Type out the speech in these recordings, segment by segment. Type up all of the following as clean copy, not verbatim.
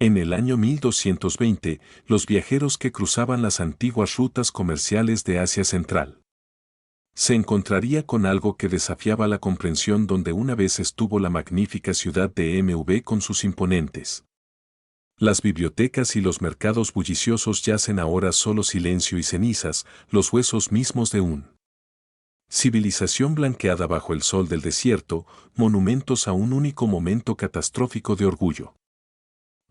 En el año 1220, los viajeros que cruzaban las antiguas rutas comerciales de Asia Central se encontraría con algo que desafiaba la comprensión donde una vez estuvo la magnífica ciudad de MV con sus imponentes. Las bibliotecas y los mercados bulliciosos yacen ahora solo silencio y cenizas, los huesos mismos de un civilización blanqueada bajo el sol del desierto, monumentos a un único momento catastrófico de orgullo.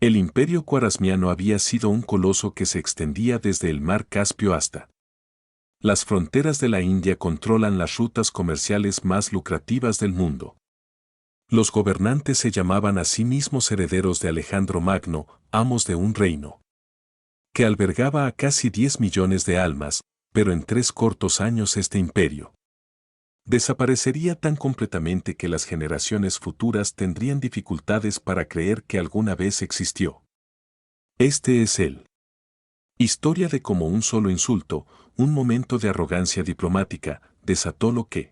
El imperio cuarazmiano había sido un coloso que se extendía desde el mar Caspio hasta las fronteras de la India. Controlan las rutas comerciales más lucrativas del mundo. Los gobernantes se llamaban a sí mismos herederos de Alejandro Magno, amos de un reino que albergaba a casi 10 millones de almas, pero en 3 cortos años este imperio desaparecería tan completamente que las generaciones futuras tendrían dificultades para creer que alguna vez existió. Este es el historia de cómo un solo insulto, un momento de arrogancia diplomática, desató lo que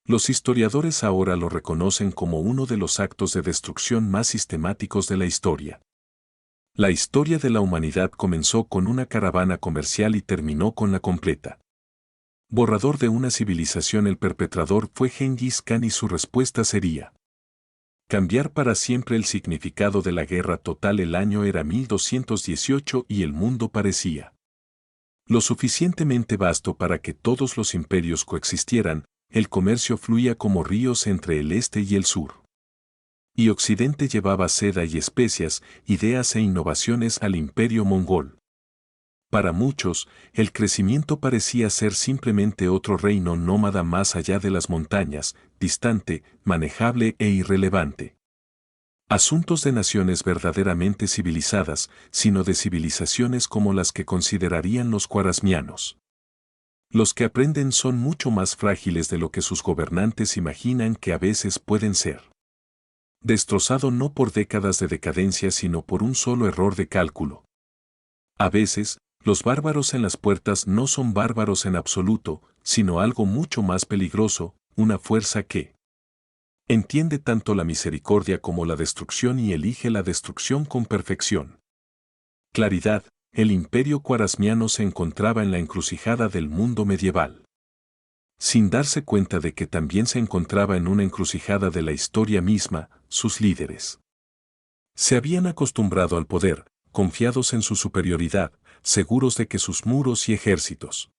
los historiadores ahora lo reconocen como uno de los actos de destrucción más sistemáticos de la historia. La historia de la humanidad comenzó con una caravana comercial y terminó con la completa borrador de una civilización. El perpetrador fue Gengis Khan y su respuesta sería cambiar para siempre el significado de la guerra total. El año era 1218 y el mundo parecía lo suficientemente vasto para que todos los imperios coexistieran. El comercio fluía como ríos entre el este y el sur. Y Occidente llevaba seda y especias, ideas e innovaciones al imperio mongol. Para muchos, el crecimiento parecía ser simplemente otro reino nómada más allá de las montañas, distante, manejable e irrelevante. Asuntos de naciones verdaderamente civilizadas, sino de civilizaciones como las que considerarían los cuarazmianos. Los que aprenden son mucho más frágiles de lo que sus gobernantes imaginan que a veces pueden ser. Destrozado no por décadas de decadencia sino por un solo error de cálculo. A veces, los bárbaros en las puertas no son bárbaros en absoluto, sino algo mucho más peligroso, una fuerza que entiende tanto la misericordia como la destrucción y elige la destrucción con perfección. Claridad, el imperio cuarazmiano se encontraba en la encrucijada del mundo medieval. Sin darse cuenta de que también se encontraba en una encrucijada de la historia misma, sus líderes se habían acostumbrado al poder, confiados en su superioridad, seguros de que sus muros y ejércitos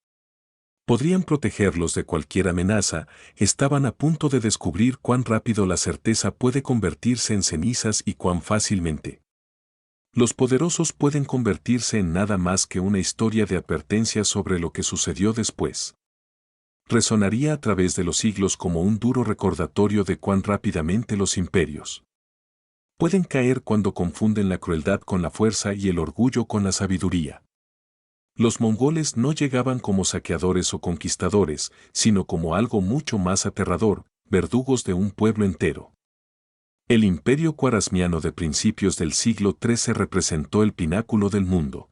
podrían protegerlos de cualquier amenaza. Estaban a punto de descubrir cuán rápido la certeza puede convertirse en cenizas y cuán fácilmente los poderosos pueden convertirse en nada más que una historia de advertencia sobre lo que sucedió después. Resonaría a través de los siglos como un duro recordatorio de cuán rápidamente los imperios pueden caer cuando confunden la crueldad con la fuerza y el orgullo con la sabiduría. Los mongoles no llegaban como saqueadores o conquistadores, sino como algo mucho más aterrador, verdugos de un pueblo entero. El imperio cuarazmiano de principios del siglo XIII representó el pináculo del mundo.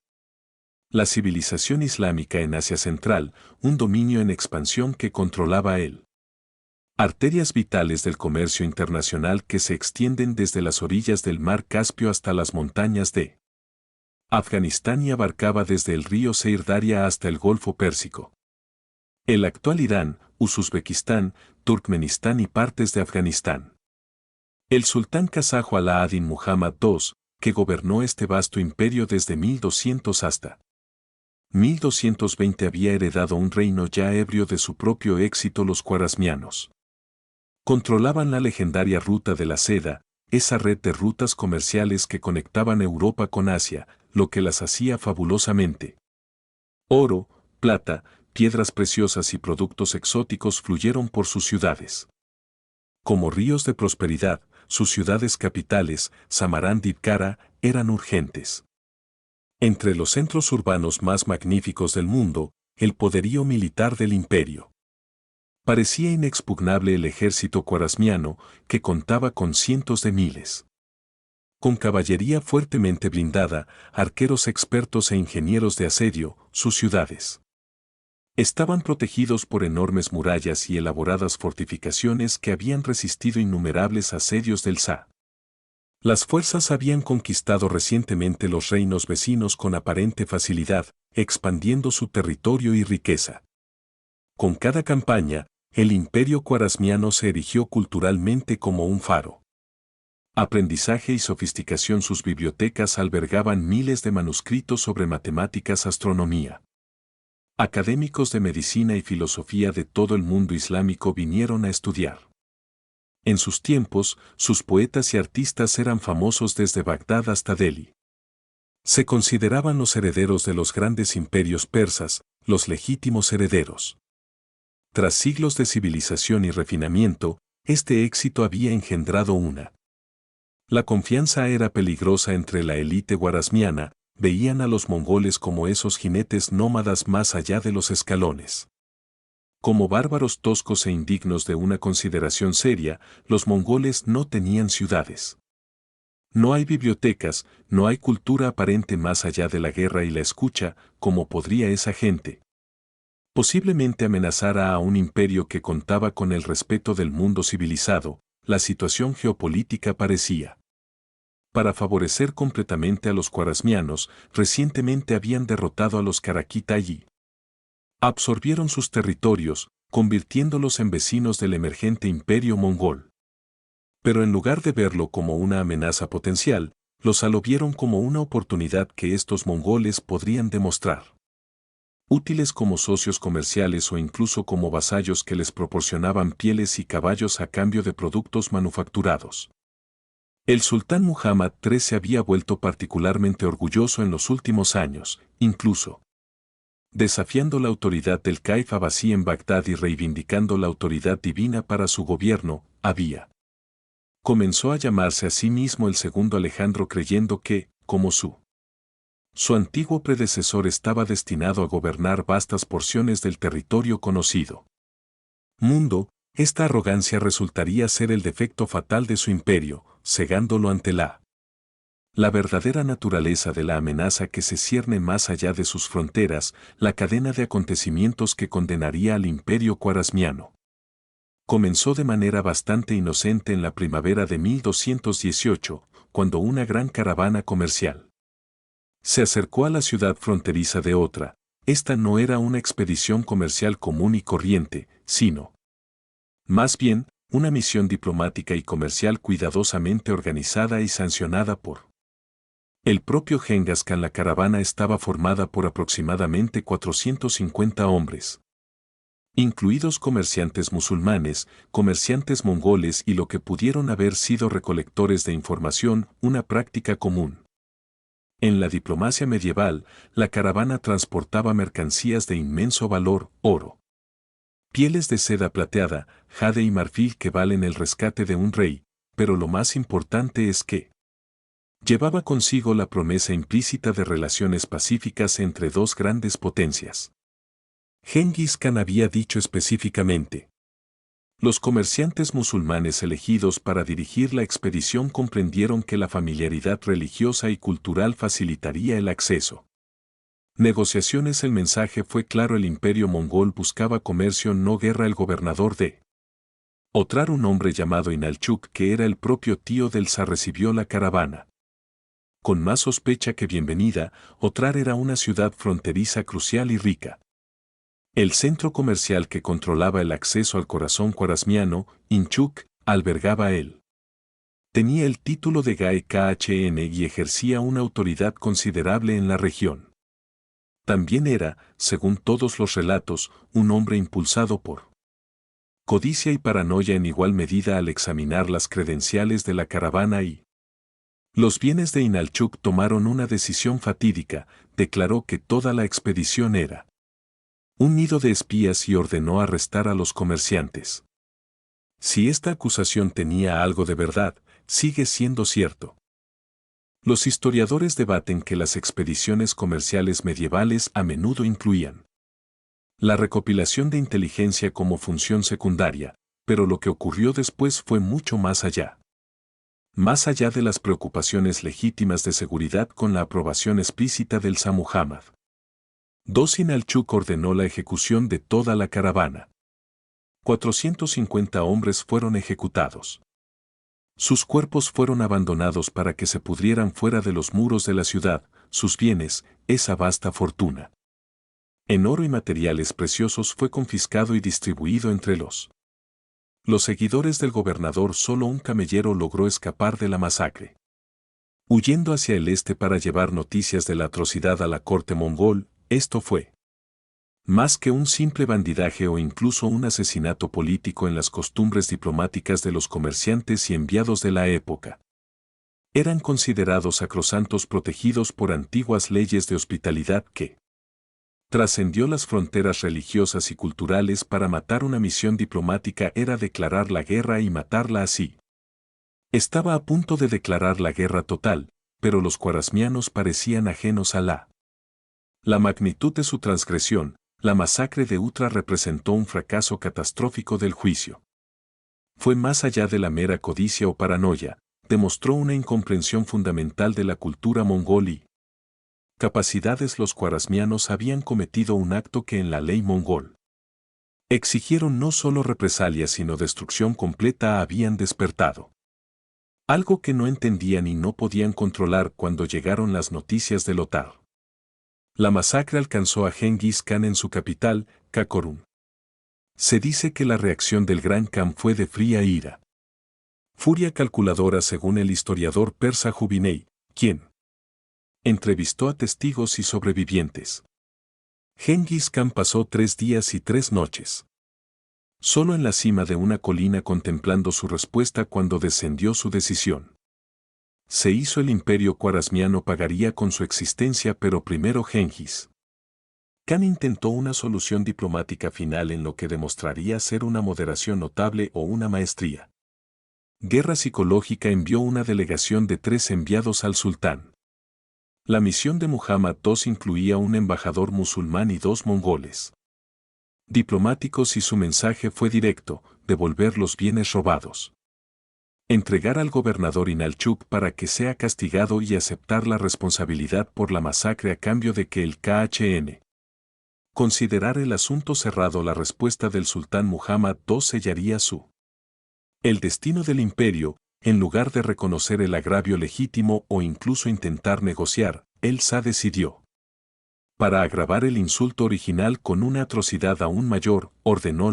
La civilización islámica en Asia Central, un dominio en expansión que controlaba él. Arterias vitales del comercio internacional que se extienden desde las orillas del mar Caspio hasta las montañas de Afganistán y abarcaba desde el río Sirdaria hasta el Golfo Pérsico. El actual Irán, Uzbekistán, Turkmenistán y partes de Afganistán. El sultán kazajo Alá-ad-Din Muhammad II, que gobernó este vasto imperio desde 1200 hasta 1220 había heredado un reino ya ebrio de su propio éxito. Los cuarazmianos controlaban la legendaria ruta de la seda, esa red de rutas comerciales que conectaban Europa con Asia, lo que las hacía fabulosamente. Oro, plata, piedras preciosas y productos exóticos fluyeron por sus ciudades. Como ríos de prosperidad, sus ciudades capitales, Samarán y Kara, eran urgentes. Entre los centros urbanos más magníficos del mundo, el poderío militar del imperio. Parecía inexpugnable el ejército cuarazmiano, que contaba con cientos de miles. Con caballería fuertemente blindada, arqueros expertos e ingenieros de asedio, sus ciudades estaban protegidos por enormes murallas y elaboradas fortificaciones que habían resistido innumerables asedios del Shah. Las fuerzas habían conquistado recientemente los reinos vecinos con aparente facilidad, expandiendo su territorio y riqueza. Con cada campaña, el imperio cuarazmiano se erigió culturalmente como un faro. Aprendizaje y sofisticación. Sus bibliotecas albergaban miles de manuscritos sobre matemáticas, astronomía. Académicos de medicina y filosofía de todo el mundo islámico vinieron a estudiar. En sus tiempos, sus poetas y artistas eran famosos desde Bagdad hasta Delhi. Se consideraban los herederos de los grandes imperios persas, los legítimos herederos. Tras siglos de civilización y refinamiento, este éxito había engendrado una. La confianza era peligrosa entre la élite guarazmiana, veían a los mongoles como esos jinetes nómadas más allá de los escalones. Como bárbaros toscos e indignos de una consideración seria, los mongoles no tenían ciudades. No hay bibliotecas, no hay cultura aparente más allá de la guerra y la escucha, como podría esa gente posiblemente amenazara a un imperio que contaba con el respeto del mundo civilizado. La situación geopolítica parecía para favorecer completamente a los cuarazmianos. Recientemente habían derrotado a los Karakitayi. Absorbieron sus territorios, convirtiéndolos en vecinos del emergente imperio mongol. Pero en lugar de verlo como una amenaza potencial, los lo vieron como una oportunidad que estos mongoles podrían demostrar útiles como socios comerciales o incluso como vasallos que les proporcionaban pieles y caballos a cambio de productos manufacturados. El sultán Muhammad III se había vuelto particularmente orgulloso en los últimos años, incluso desafiando la autoridad del califa Abbasí en Bagdad y reivindicando la autoridad divina para su gobierno. Comenzó a llamarse a sí mismo el segundo Alejandro, creyendo que, como su antiguo predecesor, estaba destinado a gobernar vastas porciones del territorio conocido mundo. Esta arrogancia resultaría ser el defecto fatal de su imperio, cegándolo ante la verdadera naturaleza de la amenaza que se cierne más allá de sus fronteras, la cadena de acontecimientos que condenaría al imperio cuarazmiano. Comenzó de manera bastante inocente en la primavera de 1218, cuando una gran caravana comercial se acercó a la ciudad fronteriza de Otra. Esta no era una expedición comercial común y corriente, sino, más bien, una misión diplomática y comercial cuidadosamente organizada y sancionada por el propio Genghis Khan. La caravana estaba formada por aproximadamente 450 hombres, incluidos comerciantes musulmanes, comerciantes mongoles y lo que pudieron haber sido recolectores de información, una práctica común. En la diplomacia medieval, la caravana transportaba mercancías de inmenso valor: oro, pieles de seda plateada, jade y marfil que valen el rescate de un rey, pero lo más importante es que llevaba consigo la promesa implícita de relaciones pacíficas entre dos grandes potencias. Genghis Khan había dicho específicamente: los comerciantes musulmanes elegidos para dirigir la expedición comprendieron que la familiaridad religiosa y cultural facilitaría el acceso. Negociaciones. El mensaje fue claro: el imperio mongol buscaba comercio, no guerra. El gobernador de Otrar, un hombre llamado Inalchuk, que era el propio tío del zar, recibió la caravana con más sospecha que bienvenida. Otrar era una ciudad fronteriza crucial y rica. El centro comercial que controlaba el acceso al corazón cuarazmiano. Inchuk albergaba él. Tenía el título de Gai Khan y ejercía una autoridad considerable en la región. También era, según todos los relatos, un hombre impulsado por codicia y paranoia en igual medida. Al examinar las credenciales de la caravana y los bienes de Inalchuk, tomaron una decisión fatídica: declaró que toda la expedición era un nido de espías y ordenó arrestar a los comerciantes. Si esta acusación tenía algo de verdad, sigue siendo cierto. Los historiadores debaten que las expediciones comerciales medievales a menudo incluían la recopilación de inteligencia como función secundaria, pero lo que ocurrió después fue mucho más allá. Más allá de las preocupaciones legítimas de seguridad, con la aprobación explícita del Shah Muhammad II, Inalchuk ordenó la ejecución de toda la caravana. 450 hombres fueron ejecutados. Sus cuerpos fueron abandonados para que se pudrieran fuera de los muros de la ciudad, sus bienes, esa vasta fortuna en oro y materiales preciosos fue confiscado y distribuido entre los seguidores del gobernador. Solo un camellero logró escapar de la masacre. Huyendo hacia el este para llevar noticias de la atrocidad a la corte mongol, esto fue más que un simple bandidaje o incluso un asesinato político en las costumbres diplomáticas de los comerciantes y enviados de la época. Eran considerados sacrosantos protegidos por antiguas leyes de hospitalidad que trascendió las fronteras religiosas y culturales. Para matar una misión diplomática era declarar la guerra y matarla así. Estaba a punto de declarar la guerra total, pero los khwarasmianos parecían ajenos a la magnitud de su transgresión. La masacre de Utra representó un fracaso catastrófico del juicio. Fue más allá de la mera codicia o paranoia, demostró una incomprensión fundamental de la cultura mongol y capacidades. Los khwarasmianos habían cometido un acto que en la ley mongol exigieron no solo represalias sino destrucción completa. Habían despertado algo que no entendían y no podían controlar cuando llegaron las noticias de Lothar. La masacre alcanzó a Genghis Khan en su capital, Karakorum. Se dice que la reacción del Gran Khan fue de fría ira. Furia calculadora, según el historiador persa Jubinei, quien entrevistó a testigos y sobrevivientes. Genghis Khan pasó 3 días y 3 noches solo en la cima de una colina contemplando su respuesta cuando descendió su decisión. Se hizo el imperio khwarasmiano pagaría con su existencia, pero primero Genghis Khan intentó una solución diplomática final en lo que demostraría ser una moderación notable o una maestría. Guerra psicológica. Envió una delegación de 3 enviados al sultán. La misión de Muhammad II incluía un embajador musulmán y 2 mongoles diplomáticos y su mensaje fue directo: devolver los bienes robados, entregar al gobernador Inalchuk para que sea castigado y aceptar la responsabilidad por la masacre a cambio de que el Khan considerar el asunto cerrado. La respuesta del sultán Muhammad II sellaría el destino del imperio. En lugar de reconocer el agravio legítimo o incluso intentar negociar, el Shah decidió, para agravar el insulto original con una atrocidad aún mayor, ordenó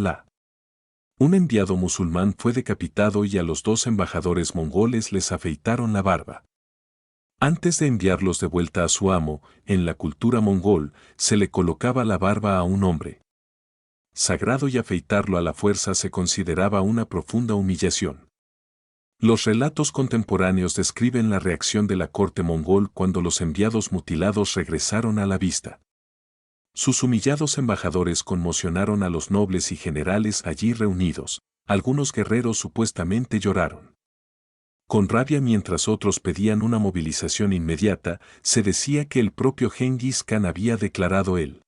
un enviado musulmán fue decapitado y a los 2 embajadores mongoles les afeitaron la barba. Antes de enviarlos de vuelta a su amo, en la cultura mongol, se le colocaba la barba a un hombre sagrado y afeitarlo a la fuerza se consideraba una profunda humillación. Los relatos contemporáneos describen la reacción de la corte mongol cuando los enviados mutilados regresaron a la vista. Sus humillados embajadores conmocionaron a los nobles y generales allí reunidos. Algunos guerreros supuestamente lloraron con rabia mientras otros pedían una movilización inmediata. Se decía que el propio Genghis Khan había declarado el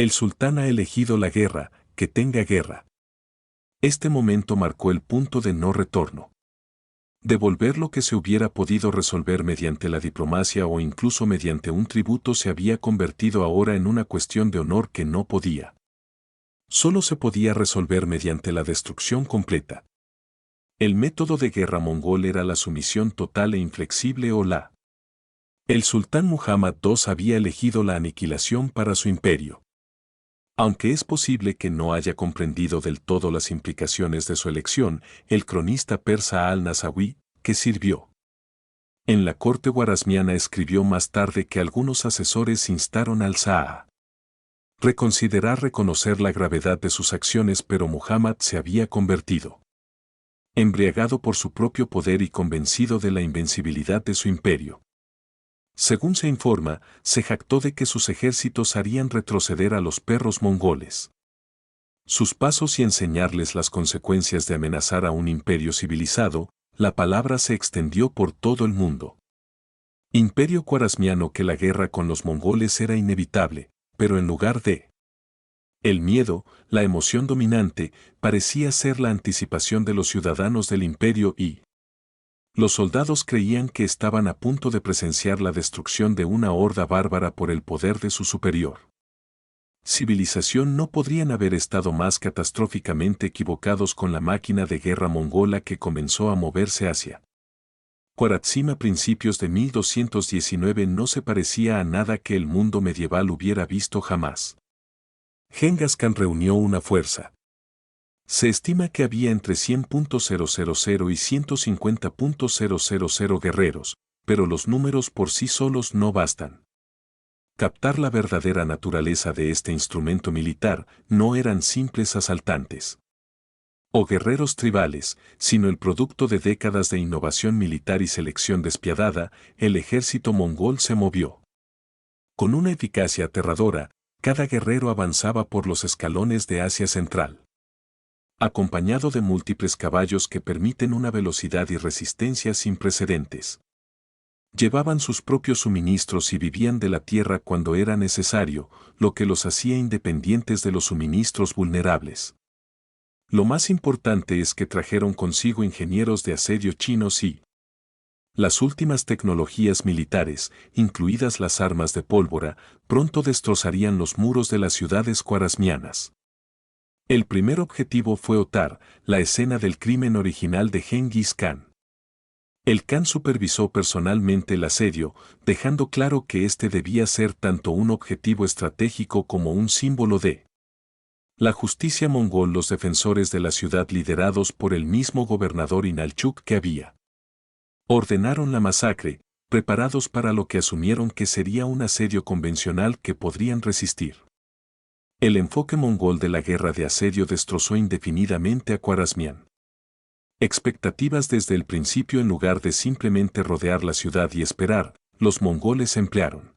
sultán ha elegido la guerra, que tenga guerra. Este momento marcó el punto de no retorno. Devolver lo que se hubiera podido resolver mediante la diplomacia o incluso mediante un tributo se había convertido ahora en una cuestión de honor que no podía. Solo se podía resolver mediante la destrucción completa. El método de guerra mongol era la sumisión total e inflexible o el sultán Muhammad II había elegido la aniquilación para su imperio. Aunque es posible que no haya comprendido del todo las implicaciones de su elección, el cronista persa al-Nasawi, que sirvió en la corte khwarasmiana, escribió más tarde que algunos asesores instaron al Shah a reconocer la gravedad de sus acciones, pero Muhammad se había convertido embriagado por su propio poder y convencido de la invencibilidad de su imperio. Según se informa, se jactó de que sus ejércitos harían retroceder a los perros mongoles. Sus pasos y enseñarles las consecuencias de amenazar a un imperio civilizado. La palabra se extendió por todo el mundo. Imperio khwarasmiano, que la guerra con los mongoles era inevitable, pero en lugar de el miedo, la emoción dominante parecía ser la anticipación de los ciudadanos del imperio y los soldados creían que estaban a punto de presenciar la destrucción de una horda bárbara por el poder de su superior. civilización no podrían haber estado más catastróficamente equivocados con la máquina de guerra mongola que comenzó a moverse hacia Khwarazm a principios de 1219 no se parecía a nada que el mundo medieval hubiera visto jamás. Genghis Khan reunió una fuerza. Se estima que había entre 100.000 y 150.000 guerreros, pero los números por sí solos no bastan. Captar la verdadera naturaleza de este instrumento militar no eran simples asaltantes o guerreros tribales, sino el producto de décadas de innovación militar y selección despiadada. El ejército mongol se movió con una eficacia aterradora. Cada guerrero avanzaba por los escalones de Asia Central, acompañado de múltiples caballos que permiten una velocidad y resistencia sin precedentes. Llevaban sus propios suministros y vivían de la tierra cuando era necesario, lo que los hacía independientes de los suministros vulnerables. Lo más importante es que trajeron consigo ingenieros de asedio chinos y las últimas tecnologías militares, incluidas las armas de pólvora, pronto destrozarían los muros de las ciudades khwarasmianas. El primer objetivo fue Ottar, la escena del crimen original de Genghis Khan. El Khan supervisó personalmente el asedio, dejando claro que este debía ser tanto un objetivo estratégico como un símbolo de la justicia mongol. Los defensores de la ciudad, liderados por el mismo gobernador Inalchuk que había ordenaron la masacre, preparados para lo que asumieron que sería un asedio convencional que podrían resistir. El enfoque mongol de la guerra de asedio destrozó indefinidamente a Khwarasmian. Expectativas desde el principio. En lugar de simplemente rodear la ciudad y esperar, los mongoles emplearon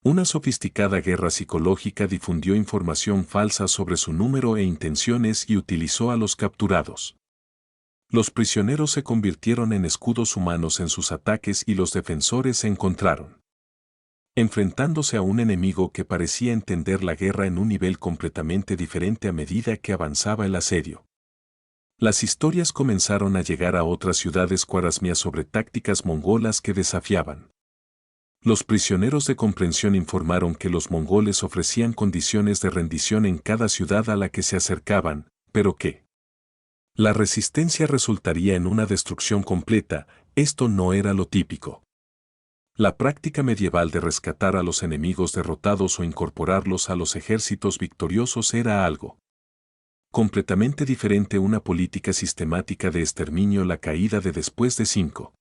una sofisticada guerra psicológica. Difundió información falsa sobre su número e intenciones y utilizó a los capturados. Los prisioneros se convirtieron en escudos humanos en sus ataques y los defensores se encontraron enfrentándose a un enemigo que parecía entender la guerra en un nivel completamente diferente a medida que avanzaba el asedio. Las historias comenzaron a llegar a otras ciudades khwarasmias sobre tácticas mongolas que desafiaban. Los prisioneros de comprensión informaron que los mongoles ofrecían condiciones de rendición en cada ciudad a la que se acercaban, pero que la resistencia resultaría en una destrucción completa. Esto no era lo típico. La práctica medieval de rescatar a los enemigos derrotados o incorporarlos a los ejércitos victoriosos era algo completamente diferente. Una política sistemática de exterminio. La caída de después de 5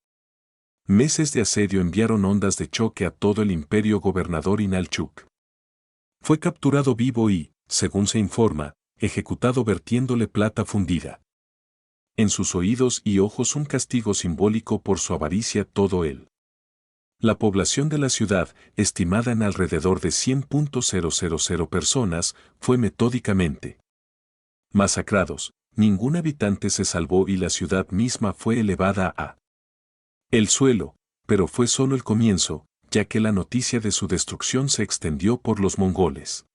meses de asedio enviaron ondas de choque a todo el imperio. Gobernador Inalchuk fue capturado vivo y, según se informa, ejecutado vertiéndole plata fundida en sus oídos y ojos, un castigo simbólico por su avaricia. Todo él. La población de la ciudad, estimada en alrededor de 100.000 personas, fue metódicamente masacrados. Ningún habitante se salvó y la ciudad misma fue elevada a el suelo, pero fue solo el comienzo, ya que la noticia de su destrucción se extendió por los mongoles.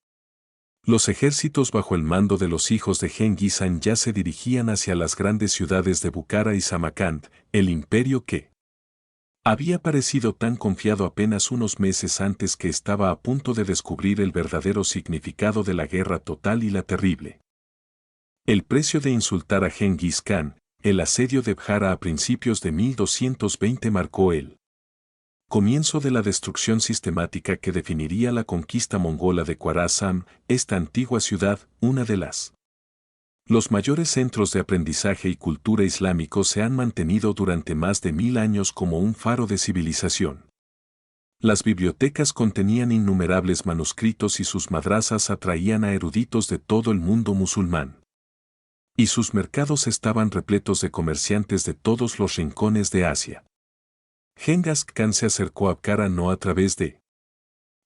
Los ejércitos bajo el mando de los hijos de Genghis Khan ya se dirigían hacia las grandes ciudades de Bukhara y Samarcand. El imperio que había parecido tan confiado apenas unos meses antes que estaba a punto de descubrir el verdadero significado de la guerra total y la terrible. El precio de insultar a Genghis Khan. El asedio de Bhara a principios de 1220 marcó el comienzo de la destrucción sistemática que definiría la conquista mongola de Khwarasm. Esta antigua ciudad, una de los mayores centros de aprendizaje y cultura islámico, se han mantenido durante más de 1000 años como un faro de civilización. Las bibliotecas contenían innumerables manuscritos y sus madrasas atraían a eruditos de todo el mundo musulmán. Y sus mercados estaban repletos de comerciantes de todos los rincones de Asia. Genghis Khan se acercó a Bukhara no a través de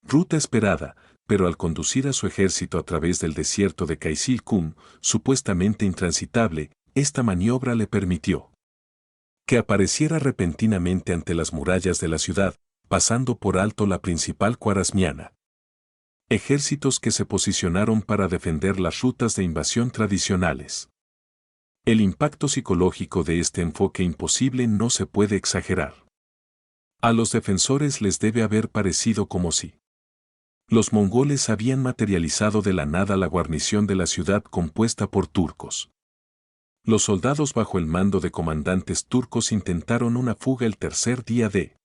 ruta esperada, pero al conducir a su ejército a través del desierto de Kaisil-Kum, supuestamente intransitable, esta maniobra le permitió que apareciera repentinamente ante las murallas de la ciudad, pasando por alto la principal khwarasmiana. Ejércitos que se posicionaron para defender las rutas de invasión tradicionales. El impacto psicológico de este enfoque imposible no se puede exagerar. A los defensores les debe haber parecido como si Los mongoles habían materializado de la nada la guarnición de la ciudad compuesta por turcos. Los soldados bajo el mando de comandantes turcos intentaron una fuga el tercer día de.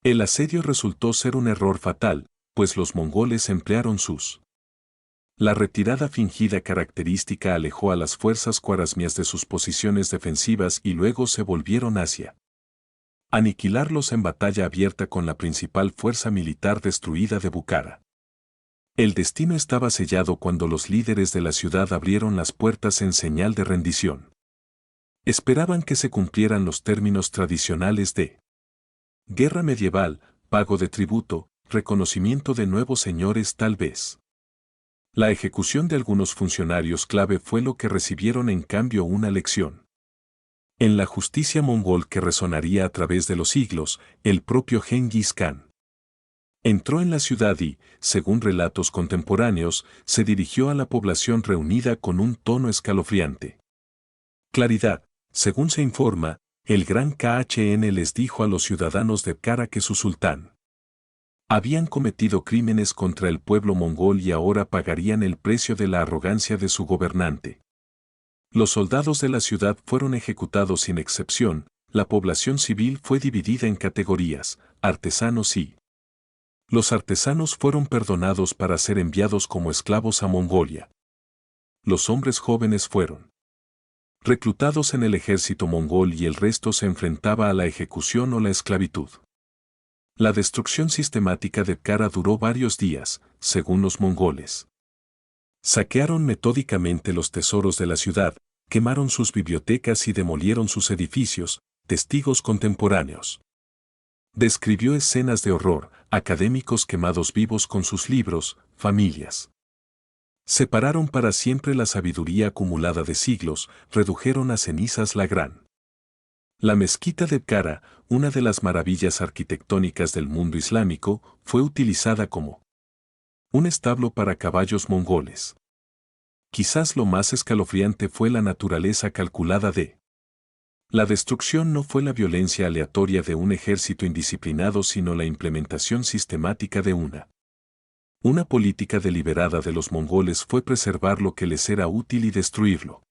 El asedio resultó ser un error fatal, pues los mongoles emplearon sus. La retirada fingida característica alejó a las fuerzas cuarazmias de sus posiciones defensivas y luego se volvieron hacia aniquilarlos en batalla abierta con la principal fuerza militar destruida de Bukhara. El destino estaba sellado cuando los líderes de la ciudad abrieron las puertas en señal de rendición. Esperaban que se cumplieran los términos tradicionales de guerra medieval, pago de tributo, reconocimiento de nuevos señores tal vez. La ejecución de algunos funcionarios clave fue lo que recibieron en cambio una lección. En la justicia mongol que resonaría a través de los siglos, el propio Genghis Khan entró en la ciudad y, según relatos contemporáneos, se dirigió a la población reunida con un tono escalofriante. Claridad, según se informa, el gran Khan les dijo a los ciudadanos de Bukhara que su sultán habían cometido crímenes contra el pueblo mongol y ahora pagarían el precio de la arrogancia de su gobernante. Los soldados de la ciudad fueron ejecutados sin excepción, la población civil fue dividida en categorías, artesanos y. Los artesanos fueron perdonados para ser enviados como esclavos a Mongolia. Los hombres jóvenes fueron reclutados en el ejército mongol y el resto se enfrentaba a la ejecución o la esclavitud. La destrucción sistemática de Bukhara duró varios días, según los mongoles. Saquearon metódicamente los tesoros de la ciudad, quemaron sus bibliotecas y demolieron sus edificios, testigos contemporáneos. Describió escenas de horror, académicos quemados vivos con sus libros, familias. Separaron para siempre la sabiduría acumulada de siglos, redujeron a cenizas la gran. La mezquita de Bukhara, una de las maravillas arquitectónicas del mundo islámico, fue utilizada como un establo para caballos mongoles. Quizás lo más escalofriante fue la naturaleza calculada de. La destrucción no fue la violencia aleatoria de un ejército indisciplinado sino la implementación sistemática de una política deliberada de los mongoles fue preservar lo que les era útil y destruirlo.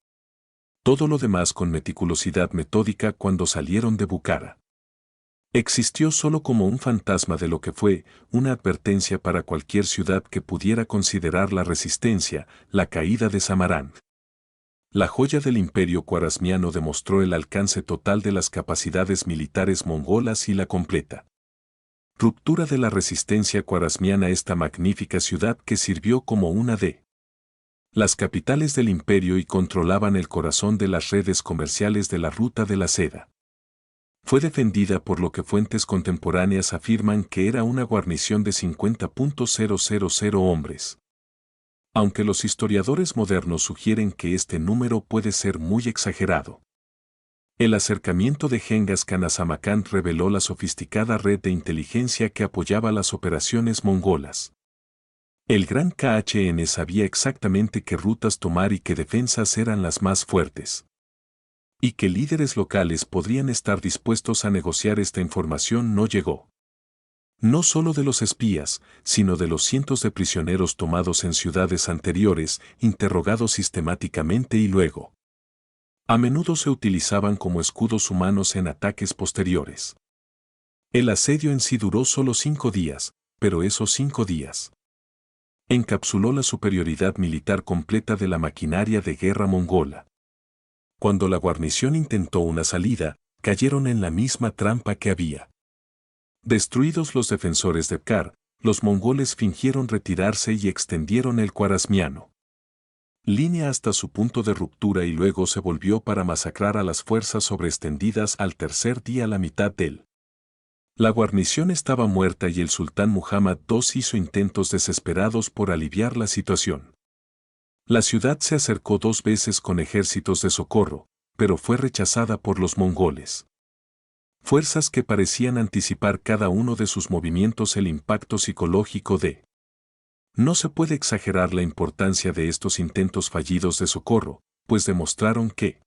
Todo lo demás con meticulosidad metódica cuando salieron de Bukhara. Existió solo como un fantasma de lo que fue, una advertencia para cualquier ciudad que pudiera considerar la resistencia, la caída de Samarkand. La joya del imperio cuarazmiano demostró el alcance total de las capacidades militares mongolas y la completa ruptura de la resistencia cuarazmiana. Esta magnífica ciudad que sirvió como una de las capitales del imperio y controlaban el corazón de las redes comerciales de la ruta de la seda. Fue defendida por lo que fuentes contemporáneas afirman que era una guarnición de 50.000 hombres. Aunque los historiadores modernos sugieren que este número puede ser muy exagerado. El acercamiento de Genghis Khan a Samarkand reveló la sofisticada red de inteligencia que apoyaba las operaciones mongolas. El gran Khan sabía exactamente qué rutas tomar y qué defensas eran las más fuertes. Y que líderes locales podrían estar dispuestos a negociar esta información no llegó. No solo de los espías, sino de los cientos de prisioneros tomados en ciudades anteriores, interrogados sistemáticamente y luego. A menudo se utilizaban como escudos humanos en ataques posteriores. El asedio en sí duró solo 5 días, pero esos 5 días encapsuló la superioridad militar completa de la maquinaria de guerra mongola. Cuando la guarnición intentó una salida, cayeron en la misma trampa que había. Destruidos los defensores de Bukhara, los mongoles fingieron retirarse y extendieron el cuarazmiano línea hasta su punto de ruptura y luego se volvió para masacrar a las fuerzas sobreextendidas al tercer día la mitad del. La guarnición estaba muerta y el sultán Muhammad II hizo intentos desesperados por aliviar la situación. La ciudad se acercó 2 veces con ejércitos de socorro, pero fue rechazada por los mongoles. Fuerzas que parecían anticipar cada uno de sus movimientos. El impacto psicológico de. No se puede exagerar la importancia de estos intentos fallidos de socorro, pues demostraron que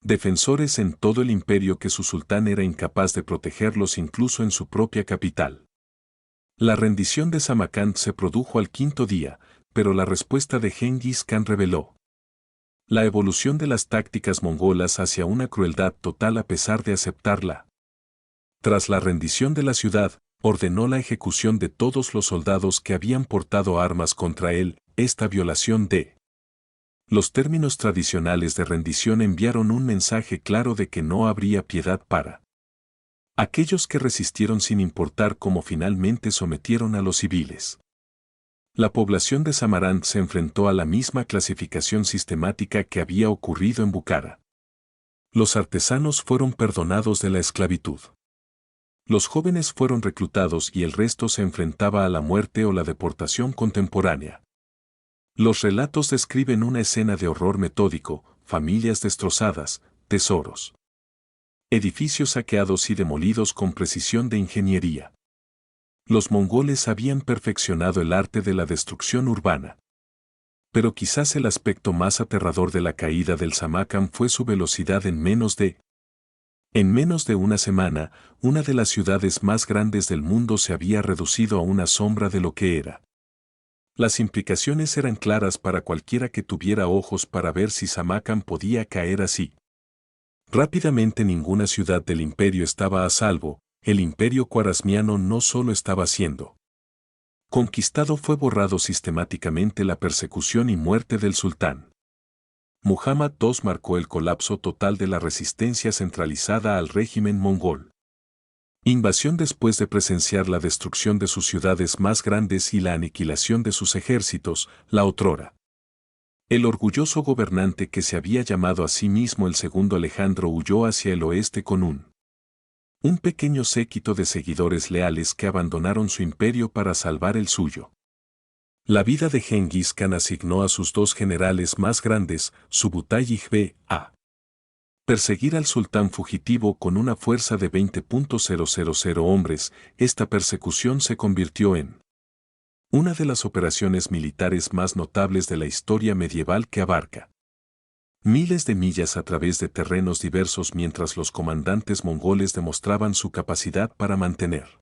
defensores en todo el imperio que su sultán era incapaz de protegerlos incluso en su propia capital. La rendición de Samarcand se produjo al quinto día, pero la respuesta de Gengis Khan reveló la evolución de las tácticas mongolas hacia una crueldad total a pesar de aceptarla. Tras la rendición de la ciudad, ordenó la ejecución de todos los soldados que habían portado armas contra él. Esta violación de los términos tradicionales de rendición enviaron un mensaje claro de que no habría piedad para aquellos que resistieron sin importar cómo finalmente sometieron a los civiles. La población de Samarkand se enfrentó a la misma clasificación sistemática que había ocurrido en Bukhara. Los artesanos fueron perdonados de la esclavitud. Los jóvenes fueron reclutados y el resto se enfrentaba a la muerte o la deportación contemporánea. Los relatos describen una escena de horror metódico, familias destrozadas, tesoros, edificios saqueados y demolidos con precisión de ingeniería. Los mongoles habían perfeccionado el arte de la destrucción urbana. Pero quizás el aspecto más aterrador de la caída del Samarkand fue su velocidad en menos de una semana, una de las ciudades más grandes del mundo se había reducido a una sombra de lo que era. Las implicaciones eran claras para cualquiera que tuviera ojos para ver si Samarkand podía caer así. Rápidamente ninguna ciudad del imperio estaba a salvo, el imperio khwarasmiano no solo estaba siendo conquistado, fue borrado sistemáticamente la persecución y muerte del sultán. Muhammad II marcó el colapso total de la resistencia centralizada al régimen mongol. Invasión después de presenciar la destrucción de sus ciudades más grandes y la aniquilación de sus ejércitos, la otrora. El orgulloso gobernante que se había llamado a sí mismo el segundo Alejandro huyó hacia el oeste con un pequeño séquito de seguidores leales que abandonaron su imperio para salvar el suyo. La vida de Gengis Khan asignó a sus dos generales más grandes, Subutai y Jbe, a perseguir al sultán fugitivo con una fuerza de 20.000 hombres. Esta persecución se convirtió en una de las operaciones militares más notables de la historia medieval, que abarca miles de millas a través de terrenos diversos, mientras los comandantes mongoles demostraban su capacidad para mantener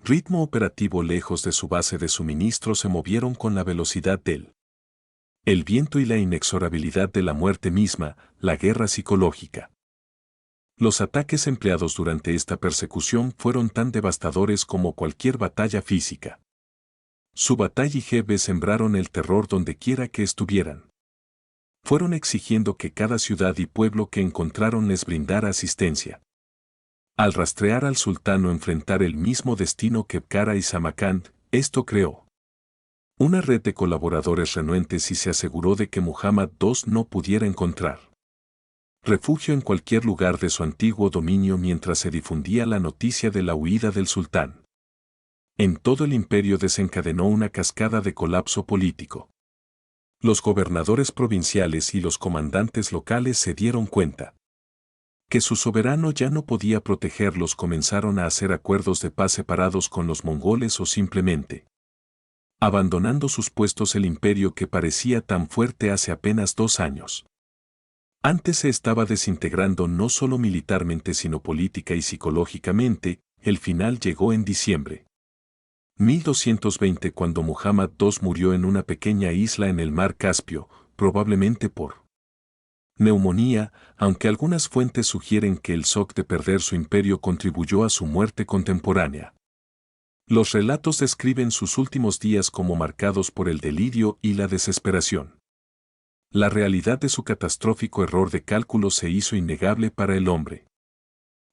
ritmo operativo lejos de su base de suministro. Se movieron con la velocidad del viento y la inexorabilidad de la muerte misma, la guerra psicológica. Los ataques empleados durante esta persecución fueron tan devastadores como cualquier batalla física. Subutai y Jbe sembraron el terror donde quiera que estuvieran. Fueron exigiendo que cada ciudad y pueblo que encontraron les brindara asistencia. Al rastrear al sultán o enfrentar el mismo destino que Bukhara y Samarkand, esto creó una red de colaboradores renuentes y se aseguró de que Muhammad II no pudiera encontrar refugio en cualquier lugar de su antiguo dominio mientras se difundía la noticia de la huida del sultán. En todo el imperio desencadenó una cascada de colapso político. Los gobernadores provinciales y los comandantes locales se dieron cuenta que su soberano ya no podía protegerlos. Comenzaron a hacer acuerdos de paz separados con los mongoles o simplemente abandonando sus puestos. El imperio, que parecía tan fuerte hace apenas 2 años, antes se estaba desintegrando no solo militarmente sino política y psicológicamente. El final llegó en diciembre 1220, cuando Muhammad II murió en una pequeña isla en el mar Caspio, probablemente por neumonía, aunque algunas fuentes sugieren que el shock de perder su imperio contribuyó a su muerte contemporánea. Los relatos describen sus últimos días como marcados por el delirio y la desesperación. La realidad de su catastrófico error de cálculo se hizo innegable para el hombre.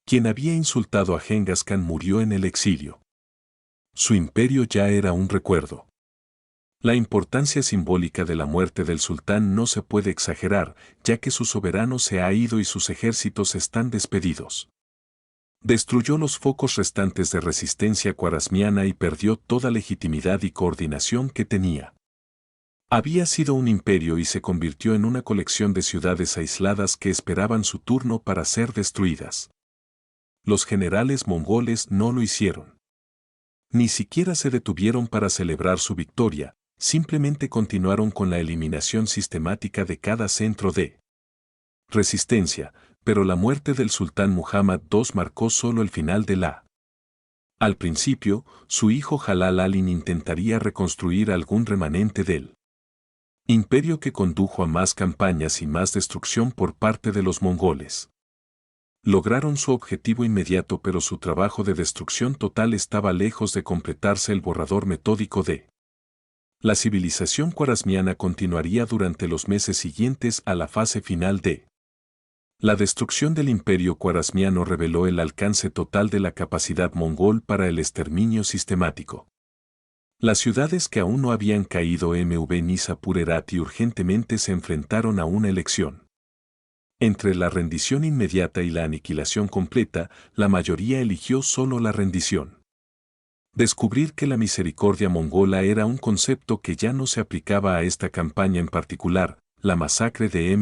Quien había insultado a Gengis Khan murió en el exilio. Su imperio ya era un recuerdo. La importancia simbólica de la muerte del sultán no se puede exagerar, ya que su soberano se ha ido y sus ejércitos están despedidos. Destruyó los focos restantes de resistencia khwarasmiana y perdió toda legitimidad y coordinación que tenía. Había sido un imperio y se convirtió en una colección de ciudades aisladas que esperaban su turno para ser destruidas. Los generales mongoles no lo hicieron. Ni siquiera se detuvieron para celebrar su victoria, simplemente continuaron con la eliminación sistemática de cada centro de resistencia, pero la muerte del sultán Muhammad II marcó solo el final de la Al principio, su hijo Jalal al-Din intentaría reconstruir algún remanente del imperio que condujo a más campañas y más destrucción por parte de los mongoles. Lograron su objetivo inmediato, pero su trabajo de destrucción total estaba lejos de completarse. El borrador metódico de la civilización khwarasmiana continuaría durante los meses siguientes a la fase final de la destrucción del imperio khwarasmiano. Reveló el alcance total de la capacidad mongol para el exterminio sistemático. Las ciudades que aún no habían caído, Nizapur, Herat, y urgentemente se enfrentaron a una elección. Entre la rendición inmediata y la aniquilación completa, la mayoría eligió solo la rendición. Descubrir que la misericordia mongola era un concepto que ya no se aplicaba a esta campaña en particular, la masacre de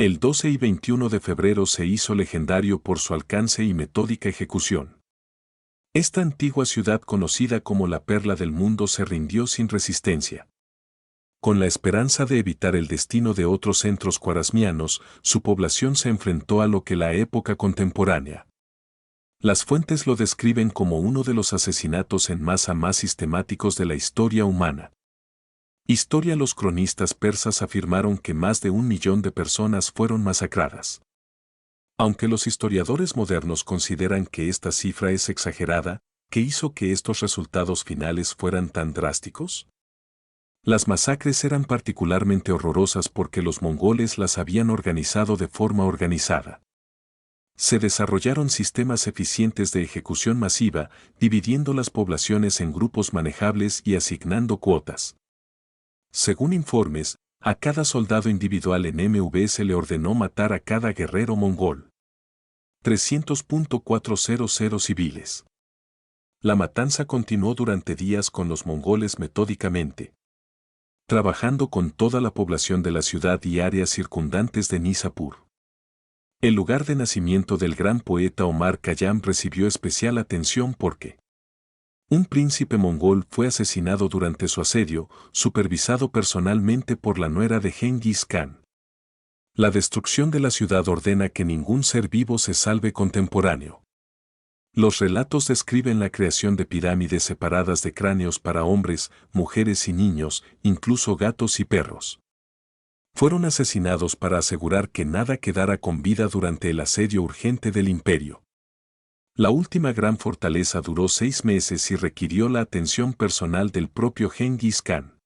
el 12 y 21 de febrero se hizo legendario por su alcance y metódica ejecución. Esta antigua ciudad, conocida como la perla del mundo, se rindió sin resistencia. Con la esperanza de evitar el destino de otros centros khwarasmianos, su población se enfrentó a lo que la época contemporánea. Las fuentes lo describen como uno de los asesinatos en masa más sistemáticos de la historia humana. Los cronistas persas afirmaron que más de 1 millón de personas fueron masacradas. Aunque los historiadores modernos consideran que esta cifra es exagerada, ¿qué hizo que estos resultados finales fueran tan drásticos? Las masacres eran particularmente horrorosas porque los mongoles las habían organizado de forma organizada. Se desarrollaron sistemas eficientes de ejecución masiva, dividiendo las poblaciones en grupos manejables y asignando cuotas. Según informes, a cada soldado individual en se le ordenó matar a cada guerrero mongol. 300.400 civiles. La matanza continuó durante días con los mongoles metódicamente trabajando con toda la población de la ciudad y áreas circundantes de Nizapur. El lugar de nacimiento del gran poeta Omar Khayyam recibió especial atención porque un príncipe mongol fue asesinado durante su asedio, supervisado personalmente por la nuera de Genghis Khan. La destrucción de la ciudad ordena que ningún ser vivo se salve contemporáneo. Los relatos describen la creación de pirámides separadas de cráneos para hombres, mujeres y niños, incluso gatos y perros. Fueron asesinados para asegurar que nada quedara con vida durante el asedio urgente del imperio. La última gran fortaleza duró 6 meses y requirió la atención personal del propio Genghis Khan.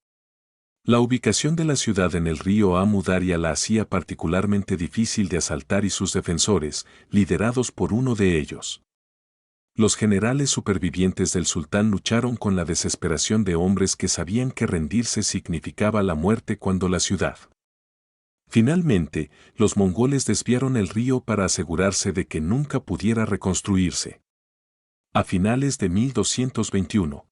La ubicación de la ciudad en el río Amu Daria la hacía particularmente difícil de asaltar y sus defensores, liderados por uno de ellos. Los generales supervivientes del sultán lucharon con la desesperación de hombres que sabían que rendirse significaba la muerte cuando la ciudad. Finalmente, los mongoles desviaron el río para asegurarse de que nunca pudiera reconstruirse. A finales de 1221,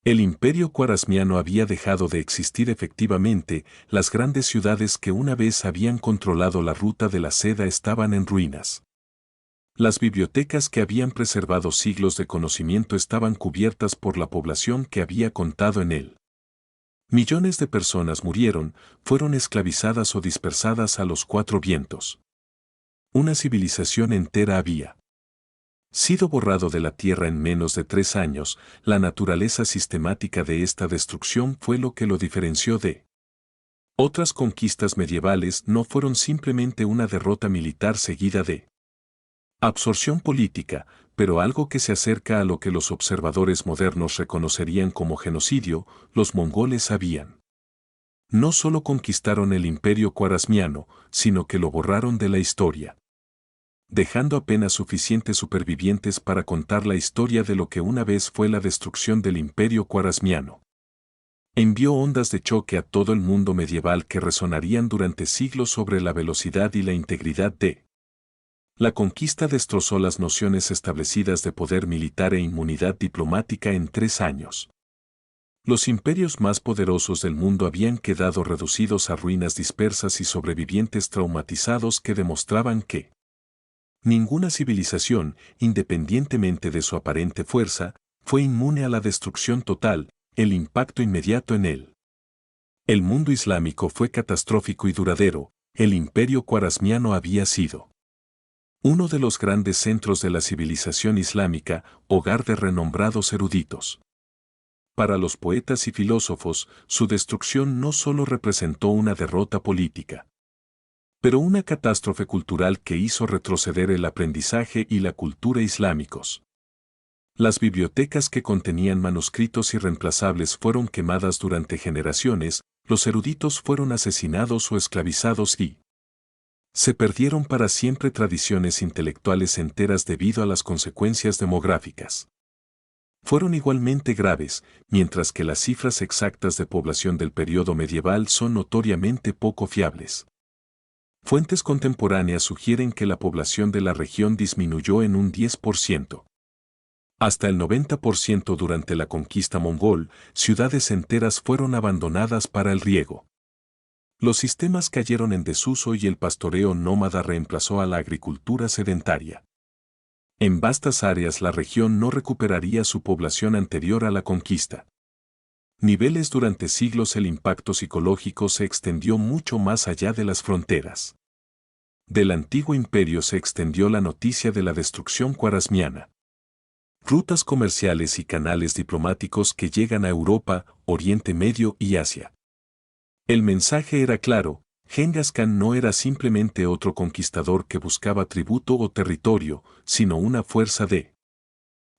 el imperio khwarasmiano había dejado de existir efectivamente. Las grandes ciudades que una vez habían controlado la ruta de la seda estaban en ruinas. Las bibliotecas que habían preservado siglos de conocimiento estaban cubiertas por la población que había contado en él. Millones de personas murieron, fueron esclavizadas o dispersadas a los 4 vientos. Una civilización entera había sido borrado de la tierra en menos de 3 años. La naturaleza sistemática de esta destrucción fue lo que lo diferenció de otras conquistas medievales. No fueron simplemente una derrota militar seguida de absorción política, pero algo que se acerca a lo que los observadores modernos reconocerían como genocidio. Los mongoles habían no solo conquistaron el imperio khwarasmiano, sino que lo borraron de la historia, dejando apenas suficientes supervivientes para contar la historia de lo que una vez fue la destrucción del imperio khwarasmiano. Envió ondas de choque a todo el mundo medieval que resonarían durante siglos sobre la velocidad y la integridad de la conquista. Destrozó las nociones establecidas de poder militar e inmunidad diplomática en 3 años. Los imperios más poderosos del mundo habían quedado reducidos a ruinas dispersas y sobrevivientes traumatizados que demostraban que ninguna civilización, independientemente de su aparente fuerza, fue inmune a la destrucción total. El impacto inmediato en el mundo islámico fue catastrófico y duradero. El imperio khwarasmiano había sido Uno de los grandes centros de la civilización islámica, hogar de renombrados eruditos. Para los poetas y filósofos, su destrucción no solo representó una derrota política, pero una catástrofe cultural que hizo retroceder el aprendizaje y la cultura islámicos. Las bibliotecas que contenían manuscritos irreemplazables fueron quemadas durante generaciones, los eruditos fueron asesinados o esclavizados y se perdieron para siempre tradiciones intelectuales enteras debido a las consecuencias demográficas. Fueron igualmente graves, mientras que las cifras exactas de población del periodo medieval son notoriamente poco fiables. Fuentes contemporáneas sugieren que la población de la región disminuyó en un 10%. Hasta el 90% durante la conquista mongol, ciudades enteras fueron abandonadas para el riego. Los sistemas cayeron en desuso y el pastoreo nómada reemplazó a la agricultura sedentaria. En vastas áreas la región no recuperaría su población anterior a la conquista. Niveles durante siglos el impacto psicológico se extendió mucho más allá de las fronteras. Del antiguo imperio se extendió la noticia de la destrucción khwarasmiana. Rutas comerciales y canales diplomáticos que llegan a Europa, Oriente Medio y Asia. El mensaje era claro, Gengis Khan no era simplemente otro conquistador que buscaba tributo o territorio, sino una fuerza de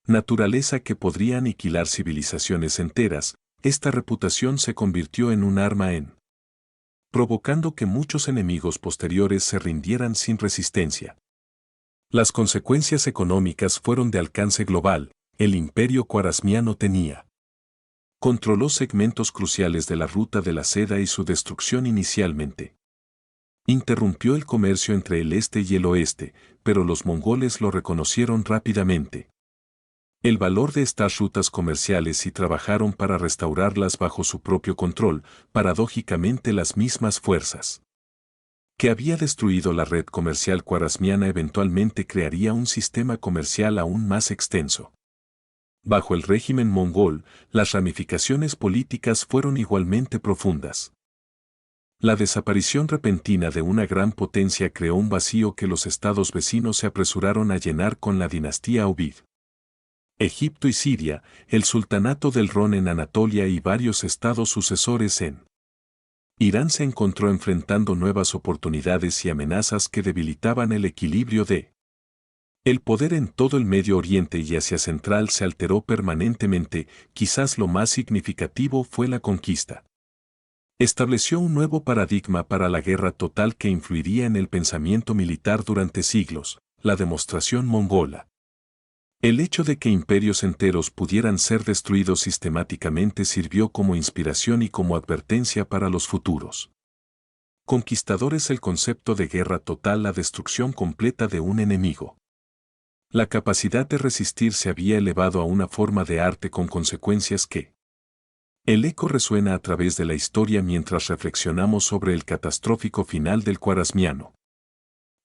naturaleza que podría aniquilar civilizaciones enteras. Esta reputación se convirtió en un arma provocando que muchos enemigos posteriores se rindieran sin resistencia. Las consecuencias económicas fueron de alcance global. El imperio khwarasmiano controló segmentos cruciales de la ruta de la seda y su destrucción inicialmente interrumpió el comercio entre el este y el oeste, pero los mongoles lo reconocieron rápidamente. El valor de estas rutas comerciales y trabajaron para restaurarlas bajo su propio control, paradójicamente las mismas fuerzas que había destruido la red comercial khwarasmiana eventualmente crearía un sistema comercial aún más extenso. Bajo el régimen mongol, las ramificaciones políticas fueron igualmente profundas. La desaparición repentina de una gran potencia creó un vacío que los estados vecinos se apresuraron a llenar con la dinastía Ovid. Egipto y Siria, el sultanato del Ron en Anatolia y varios estados sucesores en Irán se encontró enfrentando nuevas oportunidades y amenazas que debilitaban el equilibrio de el poder en todo el Medio Oriente y Asia Central se alteró permanentemente, quizás lo más significativo fue la conquista. Estableció un nuevo paradigma para la guerra total que influiría en el pensamiento militar durante siglos, la demostración mongola. El hecho de que imperios enteros pudieran ser destruidos sistemáticamente sirvió como inspiración y como advertencia para los futuros conquistadores. El concepto de guerra total, la destrucción completa de un enemigo. La capacidad de resistir se había elevado a una forma de arte con consecuencias que el eco resuena a través de la historia mientras reflexionamos sobre el catastrófico final del khwarasmiano.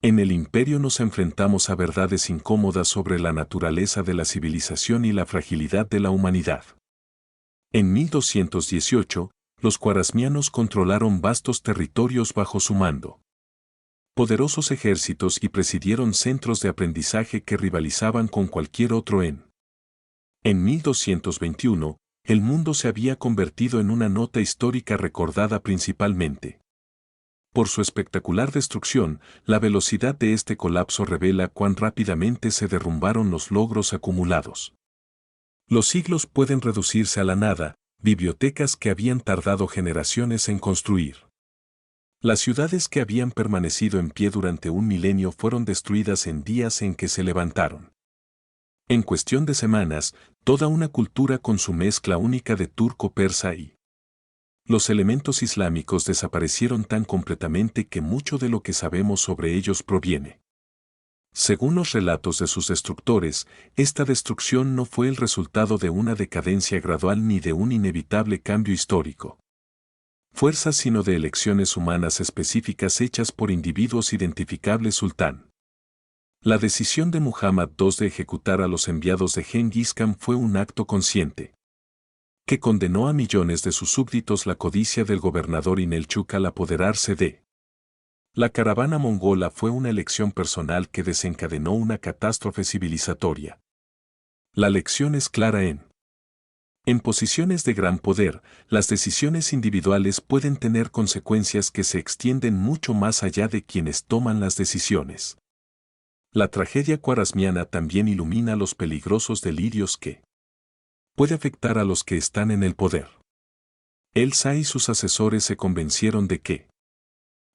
En el imperio nos enfrentamos a verdades incómodas sobre la naturaleza de la civilización y la fragilidad de la humanidad. En 1218, los khwarasmianos controlaron vastos territorios bajo su mando. Poderosos ejércitos y presidieron centros de aprendizaje que rivalizaban con cualquier otro en 1221, el mundo se había convertido en una nota histórica recordada principalmente por su espectacular destrucción. La velocidad de este colapso revela cuán rápidamente se derrumbaron los logros acumulados. Los siglos pueden reducirse a la nada, bibliotecas que habían tardado generaciones en construir. Las ciudades que habían permanecido en pie durante un milenio fueron destruidas en días en que se levantaron. En cuestión de semanas, toda una cultura con su mezcla única de turco-persa y los elementos islámicos desaparecieron tan completamente que mucho de lo que sabemos sobre ellos proviene. Según los relatos de sus destructores, esta destrucción no fue el resultado de una decadencia gradual ni de un inevitable cambio histórico. Fuerzas sino de elecciones humanas específicas hechas por individuos identificables. Sultán. La decisión de Muhammad II de ejecutar a los enviados de Gengis Khan fue un acto consciente que condenó a millones de sus súbditos. La codicia del gobernador Inelchuk al apoderarse de La caravana mongola fue una elección personal que desencadenó una catástrofe civilizatoria. La lección es clara en posiciones de gran poder, las decisiones individuales pueden tener consecuencias que se extienden mucho más allá de quienes toman las decisiones. La tragedia cuaresmiana también ilumina los peligrosos delirios que puede afectar a los que están en el poder. Elsa y sus asesores se convencieron de que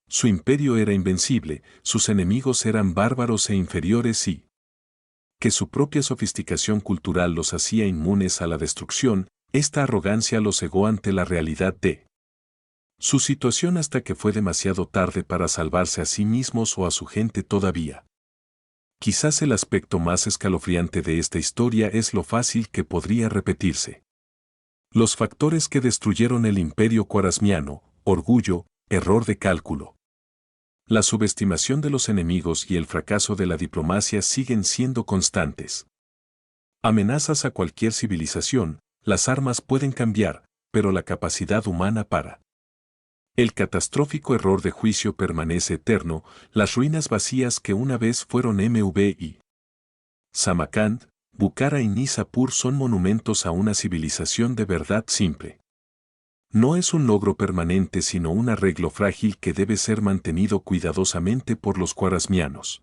su imperio era invencible, sus enemigos eran bárbaros e inferiores y que su propia sofisticación cultural los hacía inmunes a la destrucción. Esta arrogancia los cegó ante la realidad de su situación hasta que fue demasiado tarde para salvarse a sí mismos o a su gente todavía. Quizás el aspecto más escalofriante de esta historia es lo fácil que podría repetirse. Los factores que destruyeron el imperio cuaresmiano: orgullo, error de cálculo. La subestimación de los enemigos y el fracaso de la diplomacia siguen siendo constantes. Amenazas a cualquier civilización, las armas pueden cambiar, pero la capacidad humana para. El catastrófico error de juicio permanece eterno, las ruinas vacías que una vez fueron MV. Samarcand, Bukhara y Nishapur son monumentos a una civilización de verdad simple. No es un logro permanente sino un arreglo frágil que debe ser mantenido cuidadosamente por los cuaresmianos.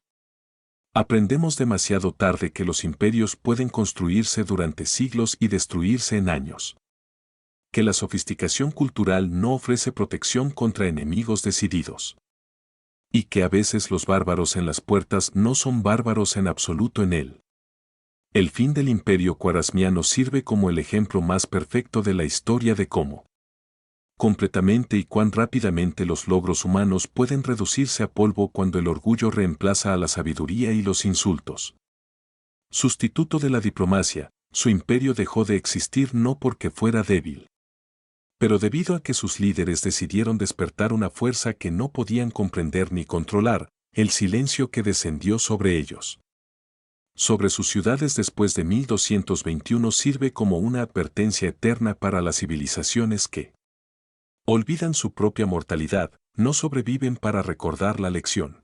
Aprendemos demasiado tarde que los imperios pueden construirse durante siglos y destruirse en años. Que la sofisticación cultural no ofrece protección contra enemigos decididos. Y que a veces los bárbaros en las puertas no son bárbaros en absoluto en él. El fin del imperio cuaresmiano sirve como el ejemplo más perfecto de la historia de cómo completamente y cuán rápidamente los logros humanos pueden reducirse a polvo cuando el orgullo reemplaza a la sabiduría y los insultos. Sustituto de la diplomacia, su imperio dejó de existir no porque fuera débil, pero debido a que sus líderes decidieron despertar una fuerza que no podían comprender ni controlar, el silencio que descendió sobre ellos. Sobre sus ciudades después de 1221 sirve como una advertencia eterna para las civilizaciones que olvidan su propia mortalidad, no sobreviven para recordar la lección.